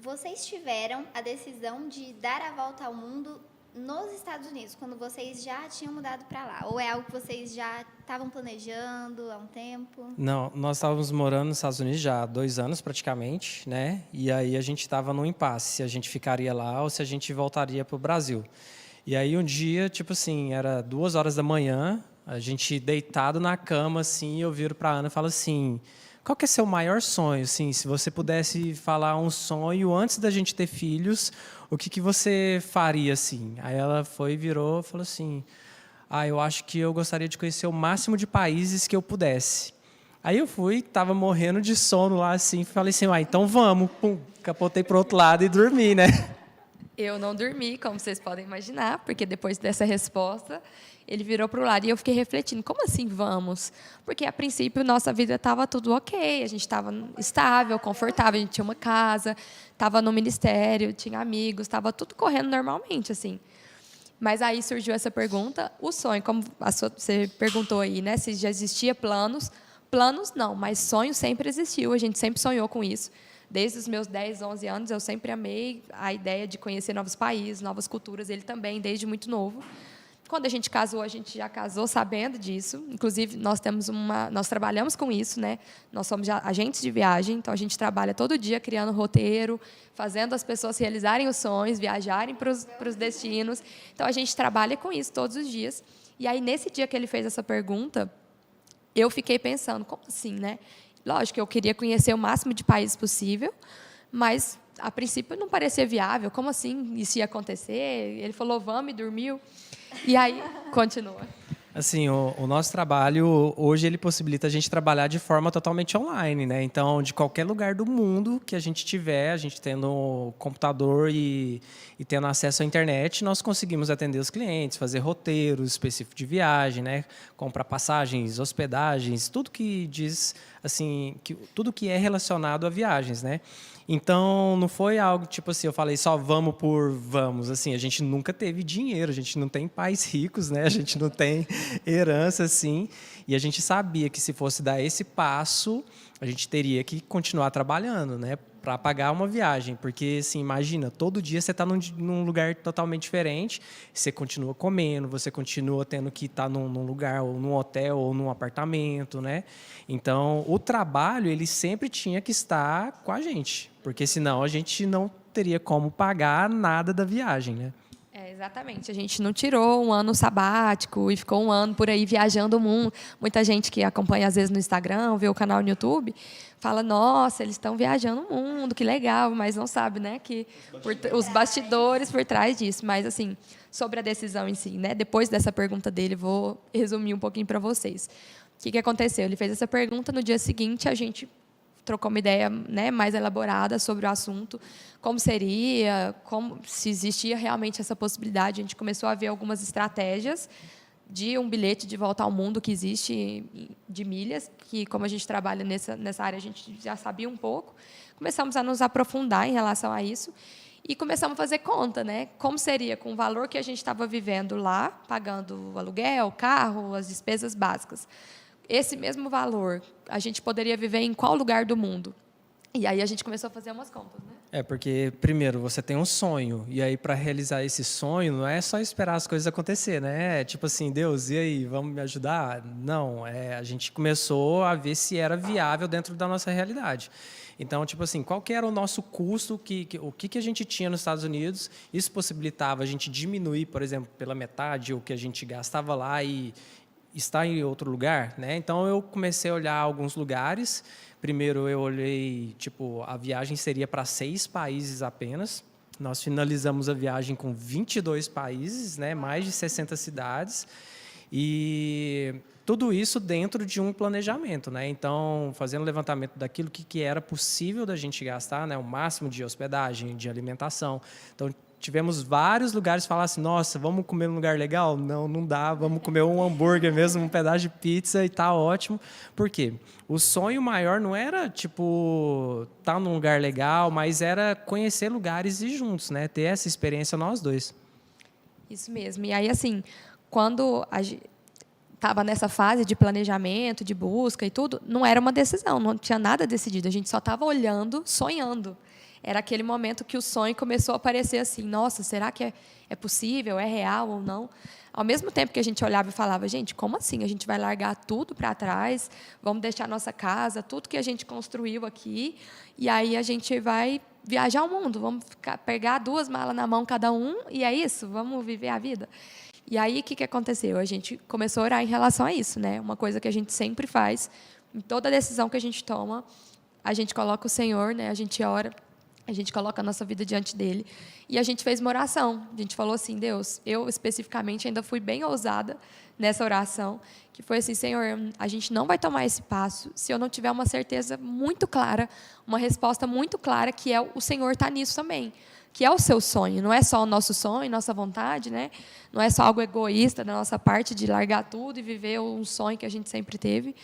vocês tiveram a decisão de dar a volta ao mundo nos Estados Unidos, quando vocês já tinham mudado para lá? Ou é algo que vocês já estavam planejando há um tempo? Não, nós estávamos morando nos Estados Unidos já há 2 anos praticamente, né? E aí a gente estava num impasse, se a gente ficaria lá ou se a gente voltaria para o Brasil. E aí um dia, tipo assim, era 2 horas da manhã, a gente deitado na cama, assim, eu viro para a Ana e falo assim: qual que é seu maior sonho? Assim, se você pudesse falar um sonho antes da gente ter filhos, o que que você faria assim? Aí ela foi, virou, falou assim: eu acho que eu gostaria de conhecer o máximo de países que eu pudesse. Aí eu fui, tava morrendo de sono lá assim, falei assim: então vamos, pum, capotei pro outro lado e dormi, né? Eu não dormi, como vocês podem imaginar, porque depois dessa resposta, ele virou para o lado e eu fiquei refletindo, como assim vamos? Porque, a princípio, nossa vida estava tudo ok, a gente estava estável, confortável, a gente tinha uma casa, estava no ministério, tinha amigos, estava tudo correndo normalmente, assim. Mas aí surgiu essa pergunta, o sonho, como você perguntou aí, né, se já existia planos. Planos não, mas sonho sempre existiu, a gente sempre sonhou com isso. Desde os meus 10, 11 anos, eu sempre amei a ideia de conhecer novos países, novas culturas, ele também, desde muito novo. Quando a gente casou, a gente já casou sabendo disso. Inclusive, nós trabalhamos com isso, né? Nós somos agentes de viagem, então a gente trabalha todo dia criando roteiro, fazendo as pessoas realizarem os sonhos, viajarem para os destinos. Então a gente trabalha com isso todos os dias. E aí, nesse dia que ele fez essa pergunta, eu fiquei pensando, como assim, né? Lógico que eu queria conhecer o máximo de países possível, mas, a princípio, não parecia viável. Como assim isso ia acontecer? Ele falou, vamos, e dormiu. E aí, continua. Assim, o nosso trabalho, hoje, ele possibilita a gente trabalhar de forma totalmente online, né? Então, de qualquer lugar do mundo que a gente tiver, a gente tendo computador e tendo acesso à internet, nós conseguimos atender os clientes, fazer roteiros específicos de viagem, né? Comprar passagens, hospedagens, tudo que diz, assim, tudo que é relacionado a viagens, né? Então, não foi algo tipo assim, eu falei só vamos por vamos. Assim, a gente nunca teve dinheiro, a gente não tem pais ricos, né? A gente não tem herança, assim. E a gente sabia que se fosse dar esse passo, a gente teria que continuar trabalhando, né? Para pagar uma viagem. Porque, assim, imagina, todo dia você está num lugar totalmente diferente, você continua comendo, você continua tendo que estar num lugar, ou num hotel, ou num apartamento, né? Então, o trabalho, ele sempre tinha que estar com a gente, porque senão a gente não teria como pagar nada da viagem, né? Exatamente. A gente não tirou um ano sabático e ficou um ano por aí viajando o mundo. Muita gente que acompanha, às vezes, no Instagram, vê o canal no YouTube, fala, nossa, eles estão viajando o mundo, que legal, mas não sabe, né, que os bastidores por trás disso. Mas, assim, sobre a decisão em si, né, depois dessa pergunta dele, vou resumir um pouquinho para vocês. O que aconteceu? Ele fez essa pergunta, no dia seguinte, a gente trocou uma ideia, né, mais elaborada sobre o assunto, como seria, se existia realmente essa possibilidade. A gente começou a ver algumas estratégias de um bilhete de volta ao mundo que existe de milhas, que, como a gente trabalha nessa área, a gente já sabia um pouco. Começamos a nos aprofundar em relação a isso e começamos a fazer conta, né? Como seria com o valor que a gente estava vivendo lá, pagando o aluguel, o carro, as despesas básicas. Esse mesmo valor, a gente poderia viver em qual lugar do mundo? E aí a gente começou a fazer umas contas, né? Porque, primeiro, você tem um sonho, e aí, para realizar esse sonho, não é só esperar as coisas acontecer, né? É tipo assim, Deus, e aí, vamos me ajudar? Não, a gente começou a ver se era viável dentro da nossa realidade. Então, tipo assim, qual que era o nosso custo, o que a gente tinha nos Estados Unidos, isso possibilitava a gente diminuir, por exemplo, pela metade o que a gente gastava lá e estar em outro lugar, né? Então eu comecei a olhar alguns lugares. Primeiro eu olhei, tipo, a viagem seria para 6 países apenas. Nós finalizamos a viagem com 22 países, né? Mais de 60 cidades. E tudo isso dentro de um planejamento, né? Então, fazendo o levantamento daquilo que era possível da gente gastar, né? O máximo de hospedagem, de alimentação. Então, tivemos vários lugares que falaram assim, nossa, vamos comer num lugar legal? Não, não dá, vamos comer um hambúrguer mesmo, um pedaço de pizza e tá ótimo. Por quê? O sonho maior não era, tipo, estar num lugar legal, mas era conhecer lugares e ir juntos, né? Ter essa experiência nós dois. Isso mesmo. E aí, assim, quando a gente estava nessa fase de planejamento, de busca e tudo, não era uma decisão, não tinha nada decidido, a gente só estava olhando, sonhando. era aquele momento que o sonho começou a aparecer assim, nossa, será que é possível, é real ou não? Ao mesmo tempo que a gente olhava e falava, gente, como assim? A gente vai largar tudo para trás, vamos deixar nossa casa, tudo que a gente construiu aqui, e aí a gente vai viajar o mundo, vamos pegar 2 malas na mão cada um, e é isso, vamos viver a vida. E aí, o que aconteceu? A gente começou a orar em relação a isso, né? Uma coisa que a gente sempre faz, em toda decisão que a gente toma, a gente coloca o Senhor, né? A gente ora, a gente coloca a nossa vida diante dele. E a gente fez uma oração. A gente falou assim, Deus, eu especificamente ainda fui bem ousada nessa oração, que foi assim, Senhor, a gente não vai tomar esse passo se eu não tiver uma certeza muito clara, uma resposta muito clara, que é o Senhor está nisso também, que é o seu sonho, não é só o nosso sonho, nossa vontade, né? Não é só algo egoísta da nossa parte de largar tudo e viver um sonho que a gente sempre teve,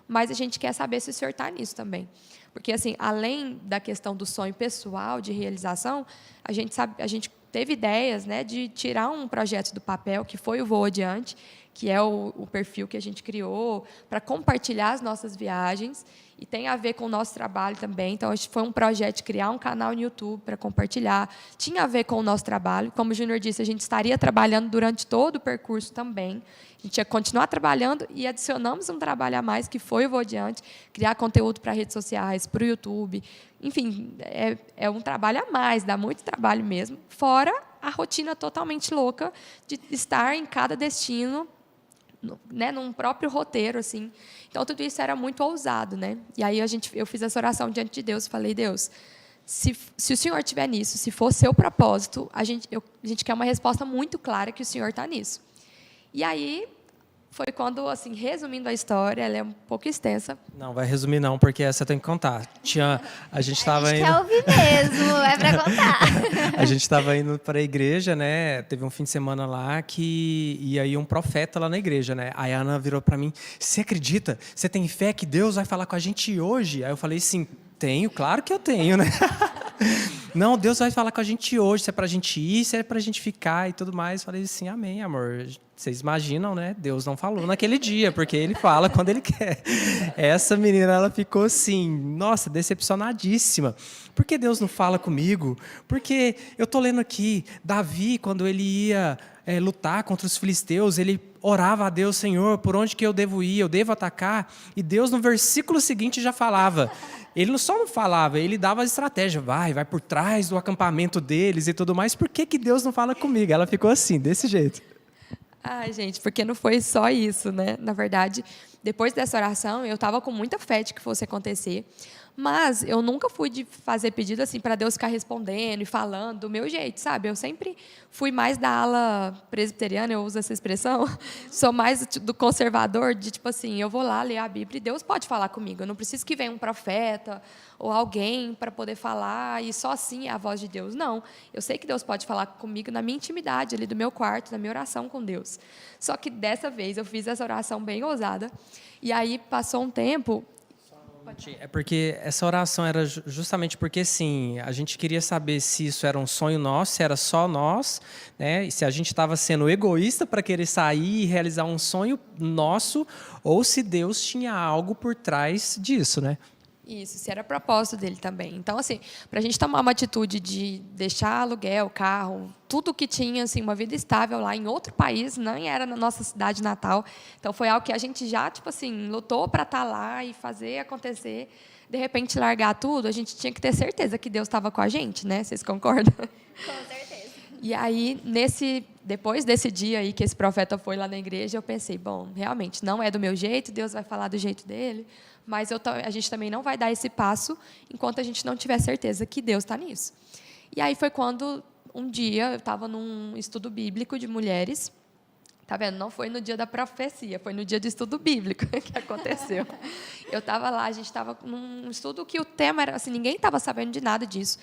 mas a gente quer saber se o Senhor está nisso também. Porque, assim, além da questão do sonho pessoal, de realização, a gente teve ideias, né, de tirar um projeto do papel, que foi o Voa Adiante, que é o perfil que a gente criou para compartilhar as nossas viagens, e tem a ver com o nosso trabalho também. Então, foi um projeto de criar um canal no YouTube para compartilhar. Tinha a ver com o nosso trabalho. Como o Júnior disse, a gente estaria trabalhando durante todo o percurso também. A gente ia continuar trabalhando e adicionamos um trabalho a mais, que foi o Vou Adiante, criar conteúdo para redes sociais, para o YouTube. Enfim, é um trabalho a mais, dá muito trabalho mesmo, fora a rotina totalmente louca de estar em cada destino, né, num próprio roteiro, assim. Então, tudo isso era muito ousado, né? E aí eu fiz essa oração diante de Deus, falei, Deus, se o Senhor estiver nisso, se for seu propósito, a gente quer uma resposta muito clara que o Senhor está nisso. E aí foi quando, assim, resumindo a história, ela é um pouco extensa. Não, vai resumir não, porque essa eu tenho que contar. A gente estava indo... quer ouvir mesmo, é para contar. A gente estava indo para a igreja, né? Teve um fim de semana lá que ia ir um profeta lá na igreja, né? Aí a Ana virou para mim, você acredita? Você tem fé que Deus vai falar com a gente hoje? Aí eu falei, sim, tenho, claro que eu tenho, né? Não, Deus vai falar com a gente hoje, se é para a gente ir, se é para a gente ficar e tudo mais. Falei assim, amém, amor. Vocês imaginam, né? Deus não falou naquele dia, porque Ele fala quando Ele quer. Essa menina, ela ficou assim, nossa, decepcionadíssima. Por que Deus não fala comigo? Porque eu estou lendo aqui, Davi, quando ele ia lutar contra os filisteus, ele orava a Deus, Senhor, por onde que eu devo ir? Eu devo atacar? E Deus, no versículo seguinte, já falava. Ele só não falava, ele dava a estratégia. Vai por trás do acampamento deles e tudo mais. Por que Deus não fala comigo? Ela ficou assim, desse jeito. Ai, gente, porque não foi só isso, né? Na verdade, depois dessa oração, eu estava com muita fé de que fosse acontecer, mas eu nunca fui de fazer pedido assim para Deus ficar respondendo e falando do meu jeito, sabe? Eu sempre fui mais da ala presbiteriana, eu uso essa expressão, sou mais do conservador, de tipo assim, eu vou lá ler a Bíblia e Deus pode falar comigo, eu não preciso que venha um profeta ou alguém para poder falar e só assim é a voz de Deus. Não, eu sei que Deus pode falar comigo na minha intimidade, ali do meu quarto, na minha oração com Deus. Só que dessa vez eu fiz essa oração bem ousada e aí passou um tempo... É porque essa oração era justamente porque, assim, a gente queria saber se isso era um sonho nosso, se era só nós, né? E se a gente estava sendo egoísta para querer sair e realizar um sonho nosso, ou se Deus tinha algo por trás disso, né? Isso, se era propósito dele também. Então, assim, para a gente tomar uma atitude de deixar aluguel, carro, tudo que tinha, assim, uma vida estável lá em outro país, nem era na nossa cidade natal. Então, foi algo que a gente já, tipo assim, lutou para estar lá e fazer acontecer. De repente, largar tudo, a gente tinha que ter certeza que Deus estava com a gente, né? Vocês concordam? Com certeza. E aí, depois desse dia aí que esse profeta foi lá na igreja, eu pensei, bom, realmente, não é do meu jeito, Deus vai falar do jeito dele, mas a gente também não vai dar esse passo enquanto a gente não tiver certeza que Deus está nisso. E aí foi quando, um dia, eu estava num estudo bíblico de mulheres. Tá vendo? Não foi no dia da profecia, foi no dia do estudo bíblico que aconteceu. Eu estava lá, a gente estava num estudo que o tema era assim, ninguém estava sabendo de nada disso.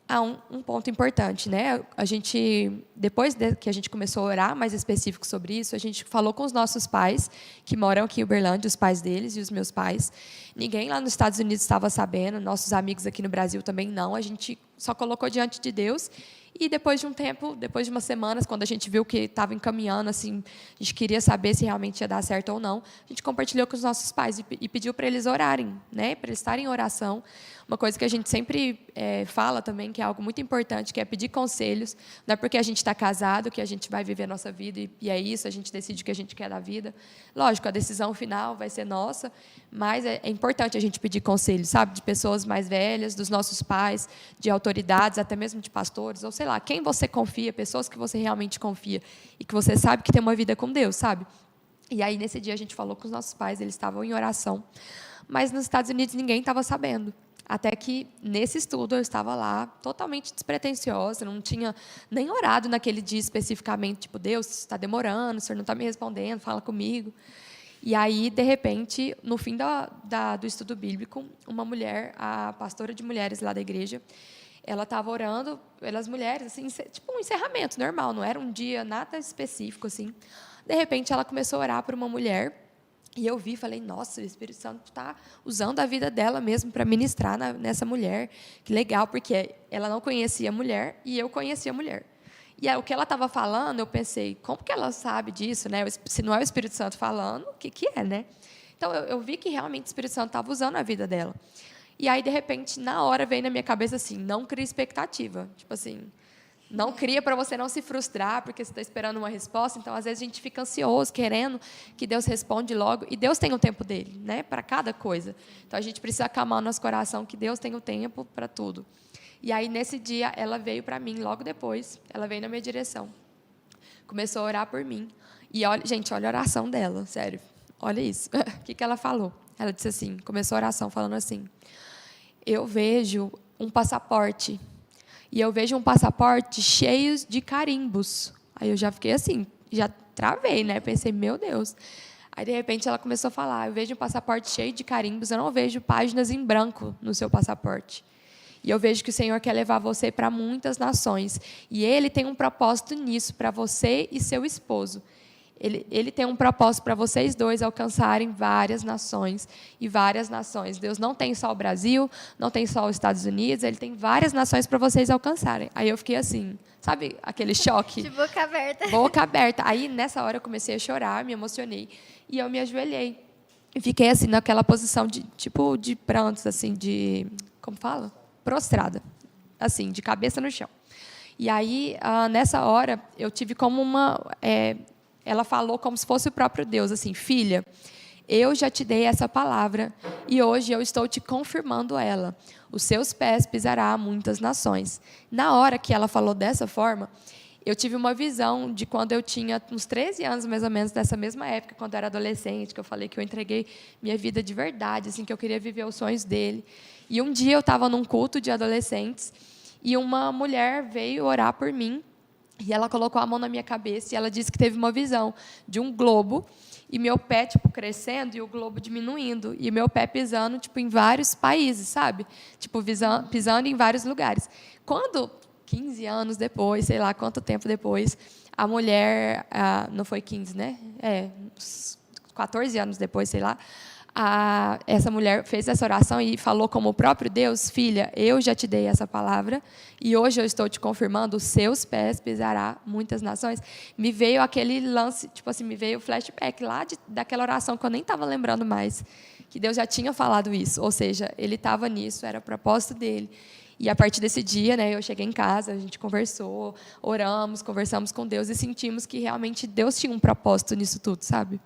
Há um ponto importante, né? A gente, depois que a gente começou a orar mais específico sobre isso, a gente falou com os nossos pais, que moram aqui em Uberlândia, os pais deles e os meus pais. Ninguém lá nos Estados Unidos estava sabendo, nossos amigos aqui no Brasil também não. A gente só colocou diante de Deus. E depois de um tempo, depois de umas semanas, quando a gente viu que estava encaminhando, assim, a gente queria saber se realmente ia dar certo ou não, a gente compartilhou com os nossos pais e pediu para eles orarem, né, para eles estarem em oração. Uma coisa que a gente sempre fala também, que é algo muito importante, que é pedir conselhos. Não é porque a gente está casado que a gente vai viver a nossa vida e é isso, a gente decide o que a gente quer da vida. Lógico, a decisão final vai ser nossa, mas é importante a gente pedir conselhos, sabe, de pessoas mais velhas, dos nossos pais, de autoridades, até mesmo de pastores, ou sei lá, quem você confia, pessoas que você realmente confia e que você sabe que tem uma vida com Deus, sabe? E aí, nesse dia, a gente falou com os nossos pais, eles estavam em oração, mas nos Estados Unidos ninguém estava sabendo. Até que, nesse estudo, eu estava lá, totalmente despretensiosa, não tinha nem orado naquele dia especificamente, tipo, Deus, está demorando, o Senhor não está me respondendo, fala comigo. E aí, de repente, no fim do estudo bíblico, uma mulher, a pastora de mulheres lá da igreja, ela estava orando pelas mulheres, assim, tipo um encerramento normal, não era um dia nada específico, assim. De repente, ela começou a orar por uma mulher, e eu vi e falei, nossa, o Espírito Santo está usando a vida dela mesmo para ministrar nessa mulher. Que legal, porque ela não conhecia a mulher e eu conhecia a mulher. E o que ela estava falando, eu pensei, como que ela sabe disso? Né? Se não é o Espírito Santo falando, o que é? Né? Então, eu vi que realmente o Espírito Santo estava usando a vida dela. E aí, de repente, na hora, veio na minha cabeça assim, não cria expectativa. Tipo assim, não cria para você não se frustrar, porque você está esperando uma resposta. Então, às vezes, a gente fica ansioso, querendo que Deus responda logo. E Deus tem o tempo dele, né, para cada coisa. Então, a gente precisa acalmar o nosso coração, que Deus tem o tempo para tudo. E aí, nesse dia, ela veio para mim, logo depois, ela veio na minha direção. Começou a orar por mim. E, olha, gente, olha a oração dela, sério. Olha isso. O que ela falou? Ela disse assim, começou a oração falando assim, eu vejo um passaporte. E eu vejo um passaporte cheio de carimbos. Aí eu já fiquei assim, já travei, né? Pensei, meu Deus. Aí, de repente, ela começou a falar, eu vejo um passaporte cheio de carimbos, eu não vejo páginas em branco no seu passaporte. E eu vejo que o Senhor quer levar você para muitas nações. E Ele tem um propósito nisso, para você e seu esposo. Ele tem um propósito para vocês dois alcançarem várias nações e várias nações. Deus não tem só o Brasil, não tem só os Estados Unidos, Ele tem várias nações para vocês alcançarem. Aí eu fiquei assim, sabe, aquele choque? De boca aberta. Boca aberta. Aí, nessa hora, eu comecei a chorar, me emocionei. E eu me ajoelhei. E fiquei assim, naquela posição de prantos, assim, como fala? Prostrada. Assim, de cabeça no chão. E aí, nessa hora, eu tive como ela falou como se fosse o próprio Deus, assim, filha, eu já te dei essa palavra e hoje eu estou te confirmando ela. Os seus pés pisará muitas nações. Na hora que ela falou dessa forma, eu tive uma visão de quando eu tinha uns 13 anos, mais ou menos, nessa mesma época, quando eu era adolescente, que eu falei que eu entreguei minha vida de verdade, assim, que eu queria viver os sonhos dele. E um dia eu estava num culto de adolescentes e uma mulher veio orar por mim. E ela colocou a mão na minha cabeça e ela disse que teve uma visão de um globo e meu pé, tipo, crescendo e o globo diminuindo. E meu pé pisando, tipo, em vários países, sabe? Tipo, pisando em vários lugares. Quando, 15 anos depois, sei lá quanto tempo depois, a mulher... não foi 15, né? 14 anos depois, sei lá. Essa mulher fez essa oração e falou como o próprio Deus, filha, eu já te dei essa palavra e hoje eu estou te confirmando, os seus pés pisará muitas nações. Me veio aquele lance, tipo assim, me veio o flashback lá daquela oração que eu nem estava lembrando mais, que Deus já tinha falado isso, ou seja, Ele estava nisso, era o propósito dele. E a partir desse dia, né, eu cheguei em casa, a gente conversou, oramos, conversamos com Deus e sentimos que realmente Deus tinha um propósito nisso tudo, sabe?